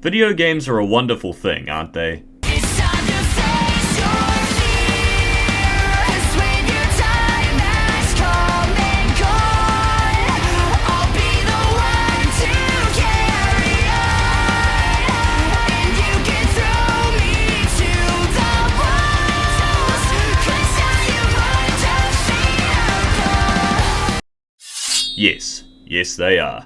Video games are a wonderful thing, aren't they? It's time to face your fears when your time has come and gone. I'll be the one to carry on, and you can throw me to the wolves, 'cause I am undefeatable. Yes, they are.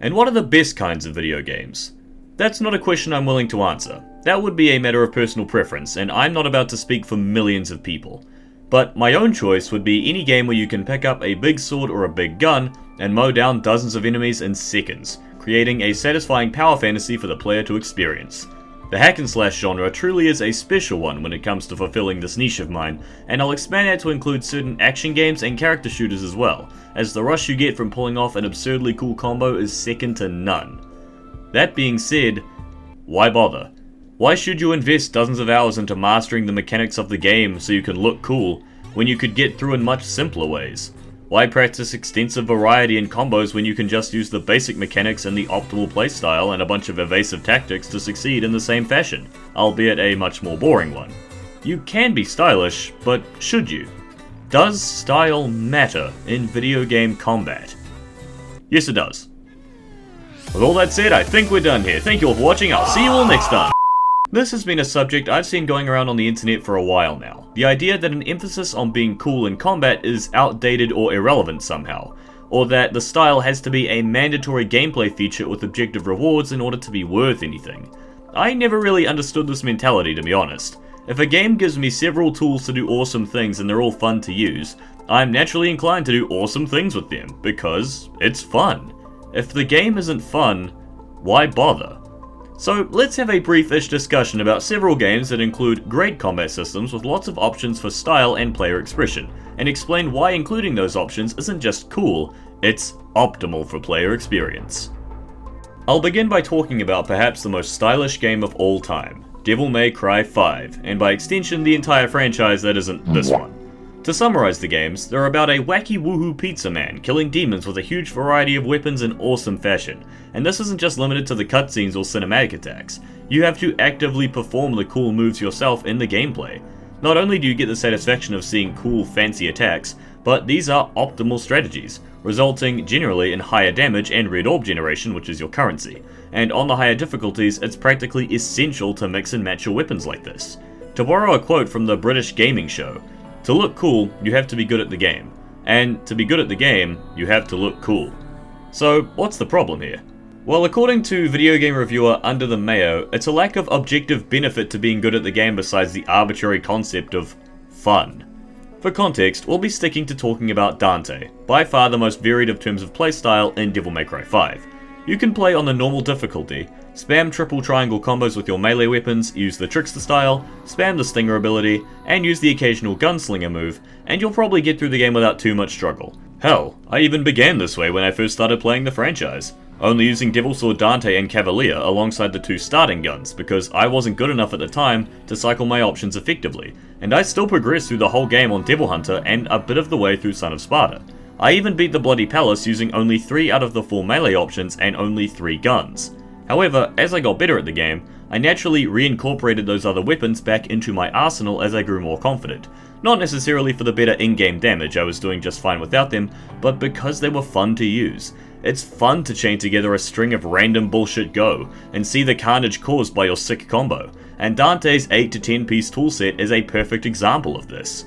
And what are the best kinds of video games? That's not a question I'm willing to answer. That would be a matter of personal preference, and I'm not about to speak for millions of people. But my own choice would be any game where you can pick up a big sword or a big gun and mow down dozens of enemies in seconds, creating a satisfying power fantasy for the player to experience. The hack and slash genre truly is a special one when it comes to fulfilling this niche of mine, and I'll expand that to include certain action games and character shooters as well, as the rush you get from pulling off an absurdly cool combo is second to none. That being said, why bother? Why should you invest dozens of hours into mastering the mechanics of the game so you can look cool, when you could get through in much simpler ways? Why practice extensive variety in combos when you can just use the basic mechanics and the optimal playstyle and a bunch of evasive tactics to succeed in the same fashion, albeit a much more boring one? You can be stylish, but should you? Does style matter in video game combat? Yes, it does. With all that said, I think we're done here. Thank you all for watching. I'll see you all next time. This has been a subject I've seen going around on the internet for a while now. The idea that an emphasis on being cool in combat is outdated or irrelevant somehow, or that the style has to be a mandatory gameplay feature with objective rewards in order to be worth anything. I never really understood this mentality, to be honest. If a game gives me several tools to do awesome things and they're all fun to use, I'm naturally inclined to do awesome things with them, because it's fun. If the game isn't fun, why bother? So let's have a brief-ish discussion about several games that include great combat systems with lots of options for style and player expression, and explain why including those options isn't just cool, it's optimal for player experience. I'll begin by talking about perhaps the most stylish game of all time, Devil May Cry 5, and by extension the entire franchise that isn't this one. To summarize the games, they're about a wacky woohoo pizza man killing demons with a huge variety of weapons in awesome fashion, and this isn't just limited to the cutscenes or cinematic attacks. You have to actively perform the cool moves yourself in the gameplay. Not only do you get the satisfaction of seeing cool fancy attacks, but these are optimal strategies, resulting generally in higher damage and red orb generation, which is your currency, and on the higher difficulties it's practically essential to mix and match your weapons like this. To borrow a quote from the British gaming show, "To look cool, you have to be good at the game. And to be good at the game, you have to look cool." So, what's the problem here? Well, according to video game reviewer Under the Mayo, it's a lack of objective benefit to being good at the game besides the arbitrary concept of fun. For context, we'll be sticking to talking about Dante, by far the most varied of terms of playstyle in Devil May Cry 5. You can play on the normal difficulty, spam triple triangle combos with your melee weapons, use the Trickster style, spam the Stinger ability, and use the occasional Gunslinger move, and you'll probably get through the game without too much struggle. Hell, I even began this way when I first started playing the franchise, only using Devil Sword Dante and Cavalier alongside the two starting guns, because I wasn't good enough at the time to cycle my options effectively, and I still progressed through the whole game on Devil Hunter and a bit of the way through Son of Sparta. I even beat the Bloody Palace using only 3 out of the 4 melee options and only 3 guns. However, as I got better at the game, I naturally reincorporated those other weapons back into my arsenal as I grew more confident. Not necessarily for the better in-game damage, I was doing just fine without them, but because they were fun to use. It's fun to chain together a string of random bullshit go, and see the carnage caused by your sick combo, and Dante's 8 to 10 piece toolset is a perfect example of this.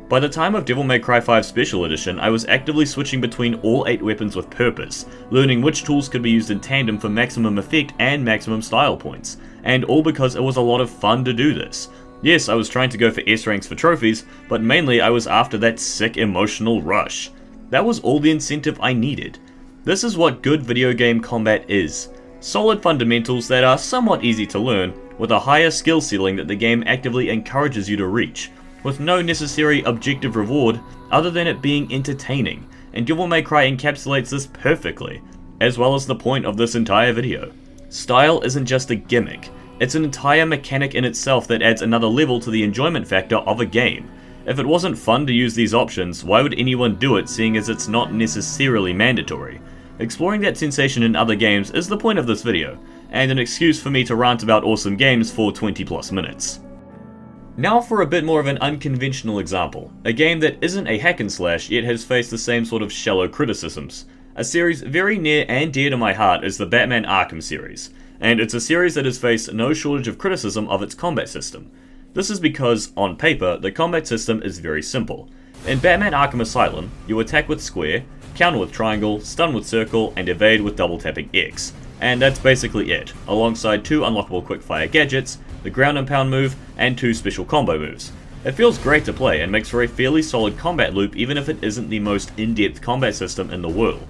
By the time of Devil May Cry 5 Special Edition, I was actively switching between all 8 weapons with purpose, learning which tools could be used in tandem for maximum effect and maximum style points, and all because it was a lot of fun to do this. Yes, I was trying to go for S ranks for trophies, but mainly I was after that sick emotional rush. That was all the incentive I needed. This is what good video game combat is. Solid fundamentals that are somewhat easy to learn, with a higher skill ceiling that the game actively encourages you to reach, with no necessary objective reward other than it being entertaining, and Devil May Cry encapsulates this perfectly, as well as the point of this entire video. Style isn't just a gimmick, it's an entire mechanic in itself that adds another level to the enjoyment factor of a game. If it wasn't fun to use these options, why would anyone do it, seeing as it's not necessarily mandatory? Exploring that sensation in other games is the point of this video, and an excuse for me to rant about awesome games for 20 plus minutes. Now for a bit more of an unconventional example, a game that isn't a hack and slash yet has faced the same sort of shallow criticisms. A series very near and dear to my heart is the Batman Arkham series, and it's a series that has faced no shortage of criticism of its combat system. This is because, on paper, the combat system is very simple. In Batman Arkham Asylum, you attack with square, counter with triangle, stun with circle, and evade with double tapping X. And that's basically it, alongside 2 unlockable quickfire gadgets, the ground and pound move, and 2 special combo moves. It feels great to play and makes for a fairly solid combat loop even if it isn't the most in-depth combat system in the world.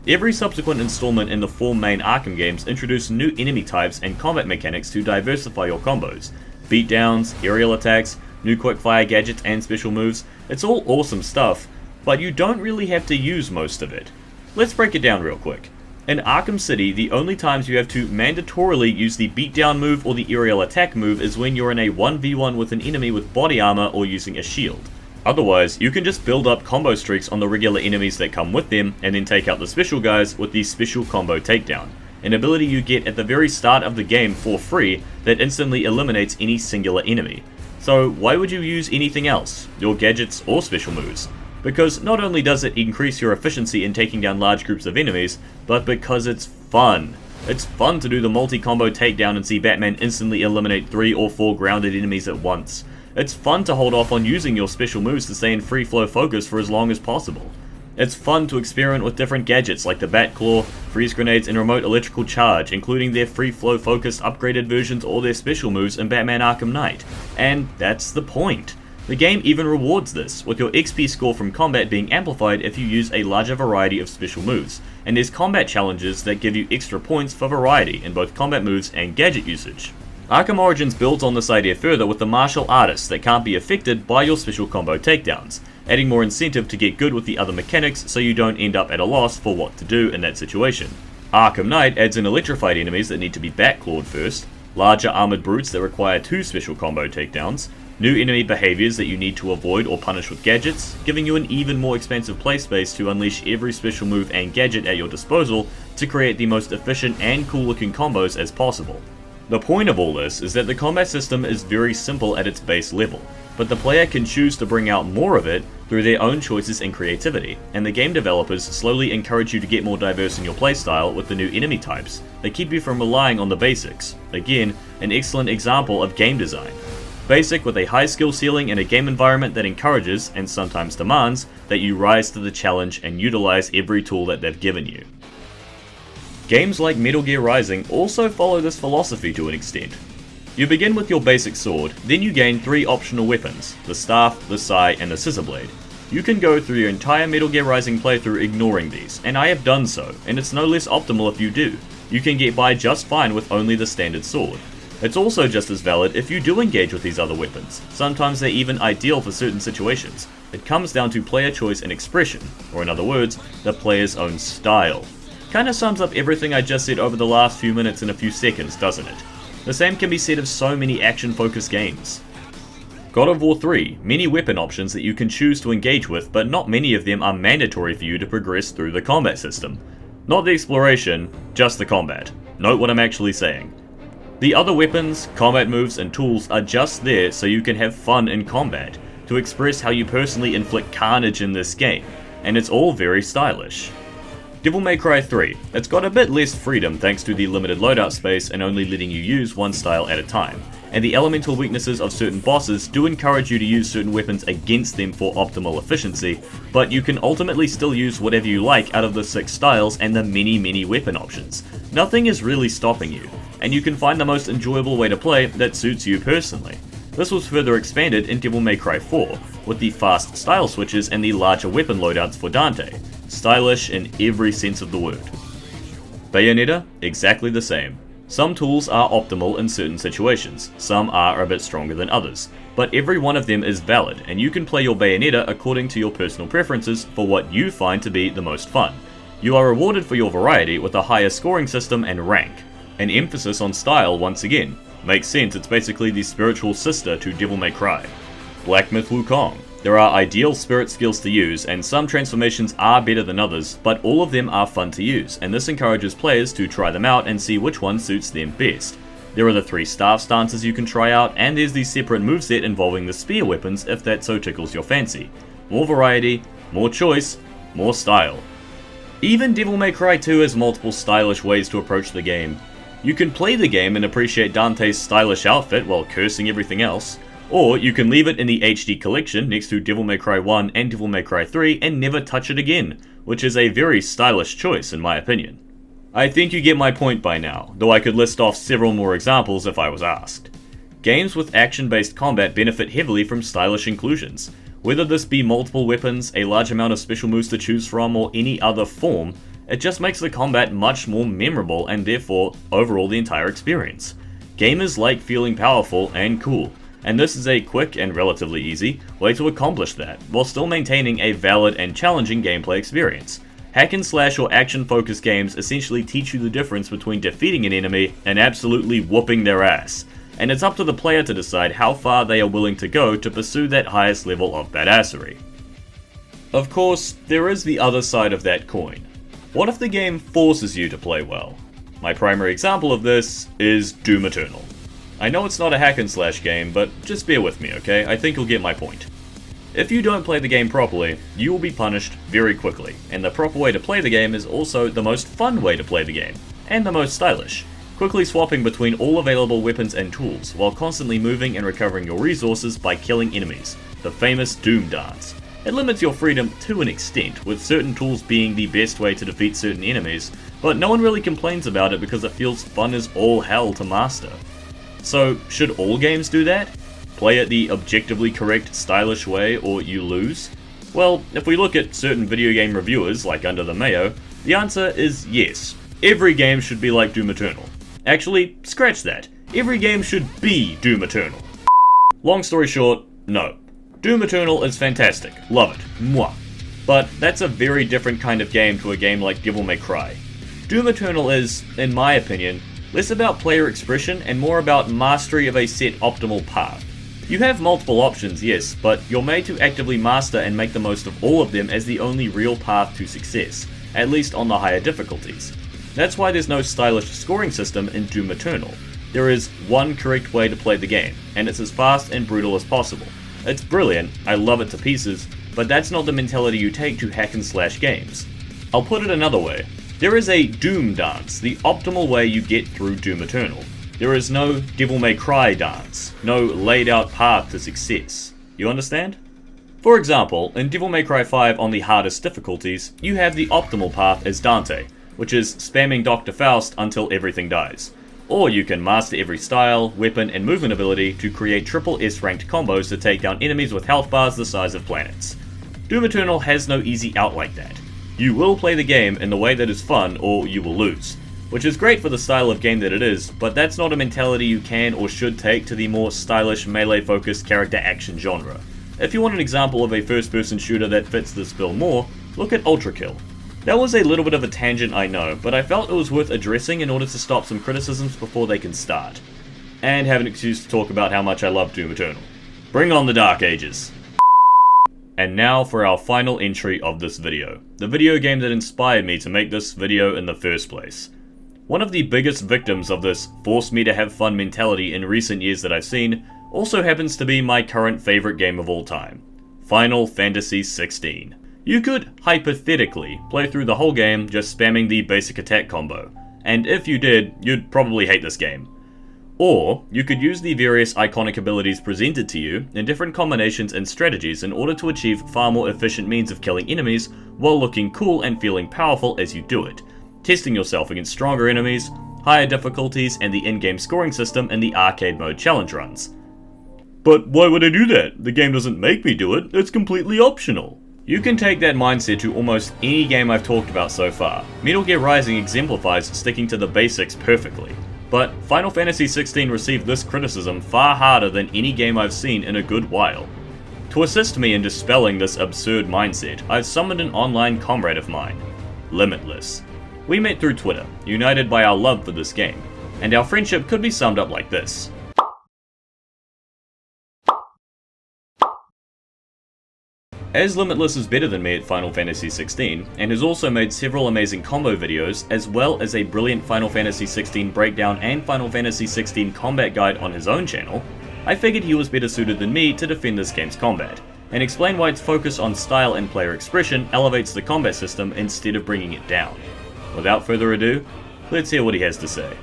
Every subsequent installment in the 4 main Arkham games introduce new enemy types and combat mechanics to diversify your combos. Beatdowns, aerial attacks, new quickfire gadgets and special moves, it's all awesome stuff, but you don't really have to use most of it. Let's break it down real quick. In Arkham City, the only times you have to mandatorily use the beatdown move or the aerial attack move is when you're in a 1v1 with an enemy with body armor or using a shield. Otherwise, you can just build up combo streaks on the regular enemies that come with them and then take out the special guys with the special combo takedown, an ability you get at the very start of the game for free that instantly eliminates any singular enemy. So why would you use anything else, your gadgets or special moves? Because not only does it increase your efficiency in taking down large groups of enemies, but because it's fun. It's fun to do the multi-combo takedown and see Batman instantly eliminate 3 or 4 grounded enemies at once. It's fun to hold off on using your special moves to stay in free flow focus for as long as possible. It's fun to experiment with different gadgets like the Batclaw, freeze grenades, and remote electrical charge, including their free flow focused upgraded versions or their special moves in Batman Arkham Knight. And that's the point. The game even rewards this, with your XP score from combat being amplified if you use a larger variety of special moves, and there's combat challenges that give you extra points for variety in both combat moves and gadget usage. Arkham Origins builds on this idea further with the martial artists that can't be affected by your special combo takedowns, adding more incentive to get good with the other mechanics so you don't end up at a loss for what to do in that situation. Arkham Knight adds in electrified enemies that need to be Batclawed first, larger armored brutes that require 2 special combo takedowns, new enemy behaviors that you need to avoid or punish with gadgets, giving you an even more expansive play space to unleash every special move and gadget at your disposal to create the most efficient and cool looking combos as possible. The point of all this is that the combat system is very simple at its base level, but the player can choose to bring out more of it through their own choices and creativity, and the game developers slowly encourage you to get more diverse in your playstyle with the new enemy types that keep you from relying on the basics. Again, an excellent example of game design. Basic with a high skill ceiling and a game environment that encourages, and sometimes demands, that you rise to the challenge and utilize every tool that they've given you. Games like Metal Gear Rising also follow this philosophy to an extent. You begin with your basic sword, then you gain 3 optional weapons, the staff, the sai, and the scissor blade. You can go through your entire Metal Gear Rising playthrough ignoring these, and I have done so, and it's no less optimal if you do. You can get by just fine with only the standard sword. It's also just as valid if you do engage with these other weapons. Sometimes they're even ideal for certain situations. It comes down to player choice and expression, or in other words, the player's own style. Kinda sums up everything I just said over the last few minutes in a few seconds, doesn't it? The same can be said of so many action-focused games. God of War 3, many weapon options that you can choose to engage with, but not many of them are mandatory for you to progress through the combat system. Not the exploration, just the combat. Note what I'm actually saying. The other weapons, combat moves, and tools are just there so you can have fun in combat, to express how you personally inflict carnage in this game, and it's all very stylish. Devil May Cry 3, it's got a bit less freedom thanks to the limited loadout space and only letting you use one style at a time, and the elemental weaknesses of certain bosses do encourage you to use certain weapons against them for optimal efficiency, but you can ultimately still use whatever you like out of the 6 styles and the many weapon options. Nothing is really stopping you, and you can find the most enjoyable way to play that suits you personally. This was further expanded in Devil May Cry 4, with the fast style switches and the larger weapon loadouts for Dante. Stylish in every sense of the word. Bayonetta, exactly the same. Some tools are optimal in certain situations, some are a bit stronger than others, but every one of them is valid, and you can play your Bayonetta according to your personal preferences for what you find to be the most fun. You are rewarded for your variety with a higher scoring system and rank. An emphasis on style once again. Makes sense, it's basically the spiritual sister to Devil May Cry. Black Myth Wukong. There are ideal spirit skills to use, and some transformations are better than others, but all of them are fun to use, and this encourages players to try them out and see which one suits them best. There are the 3 staff stances you can try out, and there's the separate moveset involving the spear weapons if that so tickles your fancy. More variety, more choice, more style. Even Devil May Cry 2 has multiple stylish ways to approach the game. You can play the game and appreciate Dante's stylish outfit while cursing everything else, or you can leave it in the HD collection next to Devil May Cry 1 and Devil May Cry 3 and never touch it again, which is a very stylish choice in my opinion. I think you get my point by now, though I could list off several more examples if I was asked. Games with action-based combat benefit heavily from stylish inclusions. Whether this be multiple weapons, a large amount of special moves to choose from, or any other form, it just makes the combat much more memorable and therefore overall the entire experience. Gamers like feeling powerful and cool, and this is a quick and relatively easy way to accomplish that, while still maintaining a valid and challenging gameplay experience. Hack and slash or action focused games essentially teach you the difference between defeating an enemy and absolutely whooping their ass, and it's up to the player to decide how far they are willing to go to pursue that highest level of badassery. Of course, there is the other side of that coin. What if the game forces you to play well? My primary example of this is Doom Eternal. I know it's not a hack and slash game, but just bear with me, okay? I think you'll get my point. If you don't play the game properly, you will be punished very quickly, and the proper way to play the game is also the most fun way to play the game, and the most stylish. Quickly swapping between all available weapons and tools, while constantly moving and recovering your resources by killing enemies, the famous Doom dance. It limits your freedom to an extent, with certain tools being the best way to defeat certain enemies, but no one really complains about it because it feels fun as all hell to master. So, should all games do that? Play it the objectively correct, stylish way, or you lose? Well, if we look at certain video game reviewers, like Under the Mayo, the answer is yes. Every game should be like Doom Eternal. Actually, scratch that. Every game should be Doom Eternal. Long story short, no. Doom Eternal is fantastic. Love it. Mwah. But that's a very different kind of game to a game like Devil May Cry. Doom Eternal is, in my opinion, less about player expression and more about mastery of a set optimal path. You have multiple options, yes, but you're made to actively master and make the most of all of them as the only real path to success, at least on the higher difficulties. That's why there's no stylish scoring system in Doom Eternal. There is one correct way to play the game, and it's as fast and brutal as possible. It's brilliant, I love it to pieces, but that's not the mentality you take to hack and slash games. I'll put it another way. There is a Doom dance, the optimal way you get through Doom Eternal. There is no Devil May Cry dance, no laid out path to success. You understand? For example, in Devil May Cry 5 on the hardest difficulties, you have the optimal path as Dante, which is spamming Dr. Faust until everything dies. Or you can master every style, weapon, and movement ability to create triple S ranked combos to take down enemies with health bars the size of planets. Doom Eternal has no easy out like that. You will play the game in the way that is fun, or you will lose. Which is great for the style of game that it is, but that's not a mentality you can or should take to the more stylish melee-focused character action genre. If you want an example of a first-person shooter that fits this bill more, look at Ultra Kill. That was a little bit of a tangent, I know, but I felt it was worth addressing in order to stop some criticisms before they can start. And have an excuse to talk about how much I love Doom Eternal. Bring on the Dark Ages! And now for our final entry of this video, the video game that inspired me to make this video in the first place. One of the biggest victims of this force me to have fun mentality in recent years that I've seen also happens to be my current favorite game of all time, Final Fantasy XVI. You could, hypothetically, play through the whole game just spamming the basic attack combo, and if you did, you'd probably hate this game. Or, you could use the various iconic abilities presented to you in different combinations and strategies in order to achieve far more efficient means of killing enemies while looking cool and feeling powerful as you do it, testing yourself against stronger enemies, higher difficulties, and the in-game scoring system in the arcade mode challenge runs. But why would I do that? The game doesn't make me do it, it's completely optional. You can take that mindset to almost any game I've talked about so far. Metal Gear Rising exemplifies sticking to the basics perfectly. But Final Fantasy XVI received this criticism far harder than any game I've seen in a good while. To assist me in dispelling this absurd mindset, I've summoned an online comrade of mine, Limitless. We met through Twitter, united by our love for this game, and our friendship could be summed up like this. As Limitless is better than me at Final Fantasy XVI, and has also made several amazing combo videos, as well as a brilliant Final Fantasy XVI breakdown and Final Fantasy XVI combat guide on his own channel, I figured he was better suited than me to defend this game's combat, and explain why its focus on style and player expression elevates the combat system instead of bringing it down. Without further ado, let's hear what he has to say.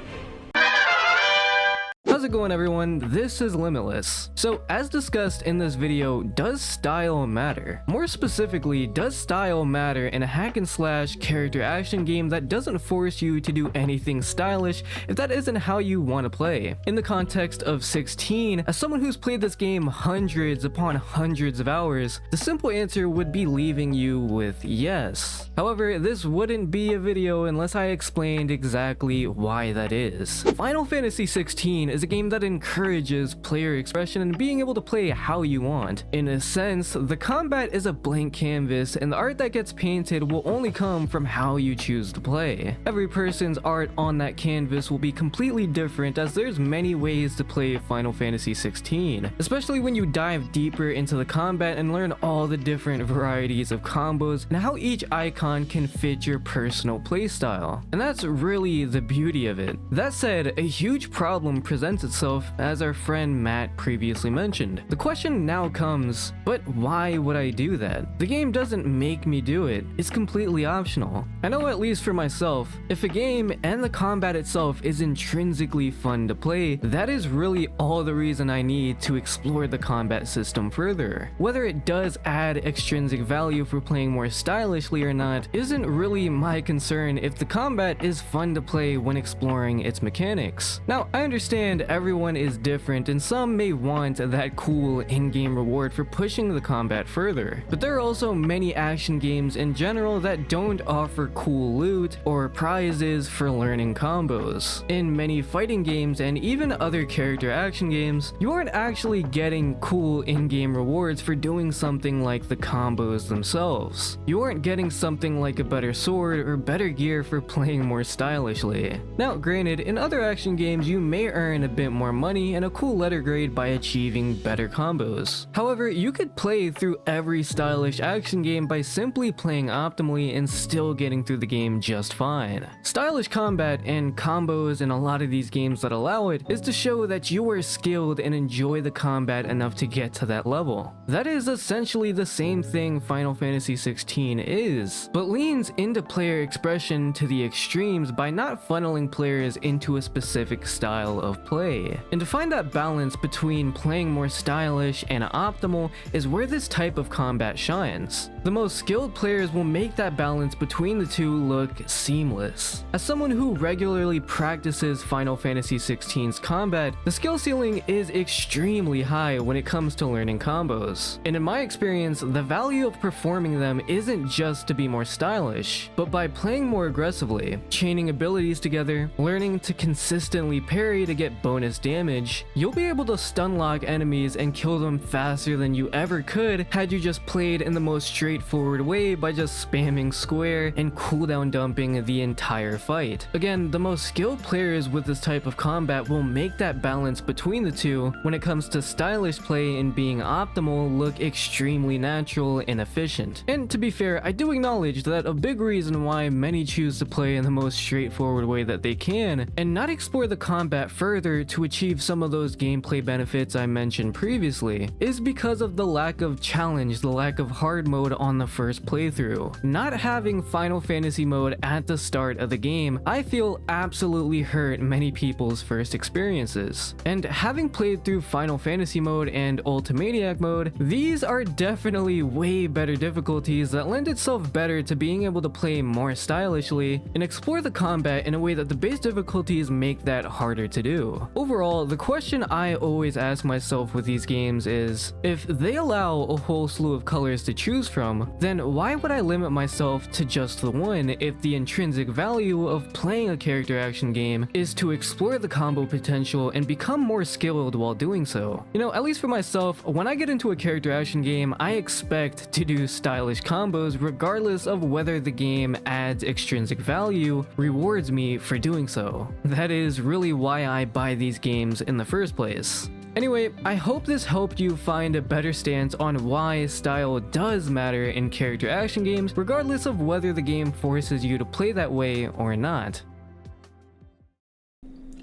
How's it going, everyone? This is Limitless. So, as discussed in this video, does style matter? More specifically, does style matter in a hack and slash character action game that doesn't force you to do anything stylish if that isn't how you want to play? In the context of 16, as someone who's played this game hundreds upon hundreds of hours, the simple answer would be leaving you with yes. However, this wouldn't be a video unless I explained exactly why that is. Final Fantasy XVI is a game that encourages player expression and being able to play how you want. In a sense, the combat is a blank canvas, and the art that gets painted will only come from how you choose to play. Every person's art on that canvas will be completely different, as there's many ways to play Final Fantasy XVI, especially when you dive deeper into the combat and learn all the different varieties of combos and how each icon can fit your personal playstyle. And that's really the beauty of it. That said, a huge problem presents itself, as our friend Matt previously mentioned. The question now comes, but why would I do that? The game doesn't make me do it. It's completely optional. I know, at least for myself, if a game and the combat itself is intrinsically fun to play, that is really all the reason I need to explore the combat system further. Whether it does add extrinsic value for playing more stylishly or not isn't really my concern if the combat is fun to play when exploring its mechanics. Now, I understand everyone is different, and some may want that cool in-game reward for pushing the combat further, but there are also many action games in general that don't offer cool loot or prizes for learning combos. In many fighting games and even other character action games, you aren't actually getting cool in-game rewards for doing something like the combos themselves. You aren't getting something like a better sword or better gear for playing more stylishly. Now, granted, in other action games you may earn a bit more money and a cool letter grade by achieving better combos. However, you could play through every stylish action game by simply playing optimally and still getting through the game just fine. Stylish combat and combos in a lot of these games that allow it is to show that you are skilled and enjoy the combat enough to get to that level. That is essentially the same thing Final Fantasy XVI is, but leans into player expression to the extremes by not funneling players into a specific style of play. And to find that balance between playing more stylish and optimal is where this type of combat shines. The most skilled players will make that balance between the two look seamless. As someone who regularly practices Final Fantasy XVI's combat, the skill ceiling is extremely high when it comes to learning combos. And in my experience, the value of performing them isn't just to be more stylish, but by playing more aggressively, chaining abilities together, learning to consistently parry to get bonus damage, you'll be able to stun lock enemies and kill them faster than you ever could had you just played in the most straightforward way by just spamming square and cooldown dumping the entire fight. Again, the most skilled players with this type of combat will make that balance between the two when it comes to stylish play and being optimal look extremely natural and efficient. And to be fair, I do acknowledge that a big reason why many choose to play in the most straightforward way that they can and not explore the combat further to achieve some of those gameplay benefits I mentioned previously is because of the lack of challenge, the lack of hard mode on the first playthrough. Not having Final Fantasy mode at the start of the game, I feel absolutely hurt many people's first experiences. And having played through Final Fantasy mode and Ultimaniac mode, these are definitely way better difficulties that lend itself better to being able to play more stylishly and explore the combat in a way that the base difficulties make that harder to do. Overall, the question I always ask myself with these games is, if they allow a whole slew of colors to choose from, then why would I limit myself to just the one if the intrinsic value of playing a character action game is to explore the combo potential and become more skilled while doing so? You know, at least for myself, when I get into a character action game, I expect to do stylish combos regardless of whether the game adds extrinsic value, rewards me for doing so. That is really why I buy these games in the first place. Anyway, I hope this helped you find a better stance on why style does matter in character action games, regardless of whether the game forces you to play that way or not.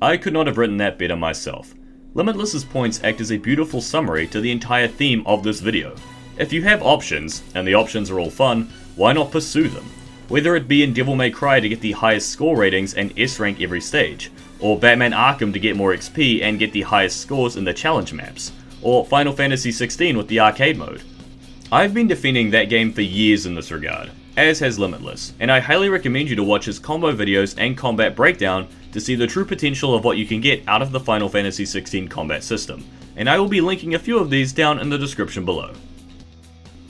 I could not have written that better myself. Limitless's points act as a beautiful summary to the entire theme of this video. If you have options, and the options are all fun, why not pursue them? Whether it be in Devil May Cry to get the highest score ratings and S rank every stage, or Batman Arkham to get more XP and get the highest scores in the challenge maps, or Final Fantasy XVI with the arcade mode. I've been defending that game for years in this regard, as has Limitless, and I highly recommend you to watch his combo videos and combat breakdown to see the true potential of what you can get out of the Final Fantasy XVI combat system, and I will be linking a few of these down in the description below.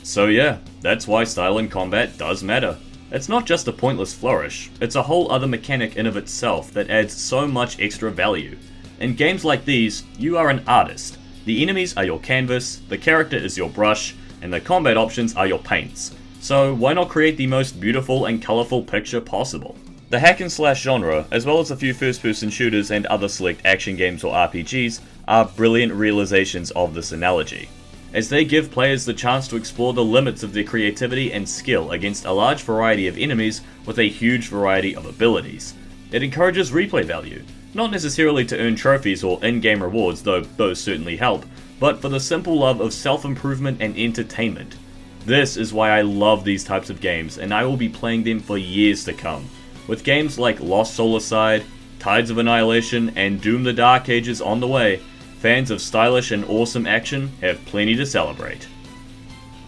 So yeah, that's why style in combat does matter. It's not just a pointless flourish, it's a whole other mechanic in of itself that adds so much extra value. In games like these, you are an artist. The enemies are your canvas, the character is your brush, and the combat options are your paints. So why not create the most beautiful and colourful picture possible? The hack and slash genre, as well as a few first-person shooters and other select action games or RPGs, are brilliant realizations of this analogy, as they give players the chance to explore the limits of their creativity and skill against a large variety of enemies with a huge variety of abilities. It encourages replay value, not necessarily to earn trophies or in-game rewards, though those certainly help, but for the simple love of self-improvement and entertainment. This is why I love these types of games, and I will be playing them for years to come. With games like Lost Solarcide, Tides of Annihilation, and Doom the Dark Ages on the way, fans of stylish and awesome action have plenty to celebrate.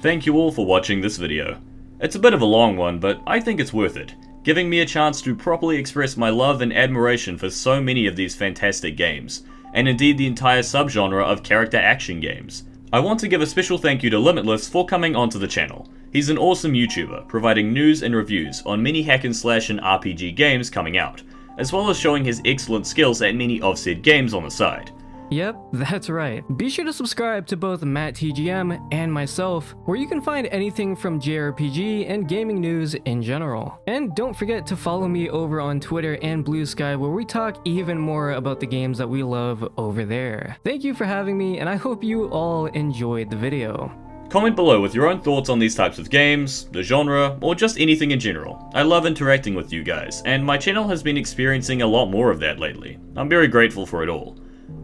Thank you all for watching this video. It's a bit of a long one, but I think it's worth it, giving me a chance to properly express my love and admiration for so many of these fantastic games, and indeed the entire subgenre of character action games. I want to give a special thank you to Limitless for coming onto the channel. He's an awesome YouTuber, providing news and reviews on many hack and slash and RPG games coming out, as well as showing his excellent skills at many of said games on the side. Yep, that's right. Be sure to subscribe to both MattTGM and myself, where you can find anything from JRPG and gaming news in general. And don't forget to follow me over on Twitter and Blue Sky, where we talk even more about the games that we love over there. Thank you for having me, and I hope you all enjoyed the video. Comment below with your own thoughts on these types of games, the genre, or just anything in general. I love interacting with you guys, and my channel has been experiencing a lot more of that lately. I'm very grateful for it all.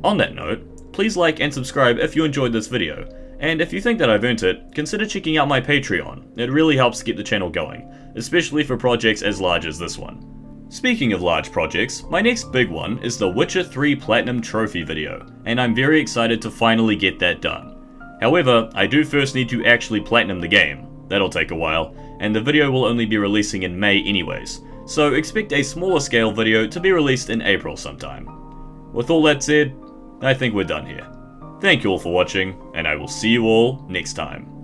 On that note, please like and subscribe if you enjoyed this video, and if you think that I've earned it, consider checking out my Patreon. It really helps keep the channel going, especially for projects as large as this one. Speaking of large projects, my next big one is the Witcher 3 Platinum Trophy video, and I'm very excited to finally get that done. However, I do first need to actually platinum the game. That'll take a while, and the video will only be releasing in May anyways, so expect a smaller scale video to be released in April sometime. With all that said, I think we're done here. Thank you all for watching, and I will see you all next time.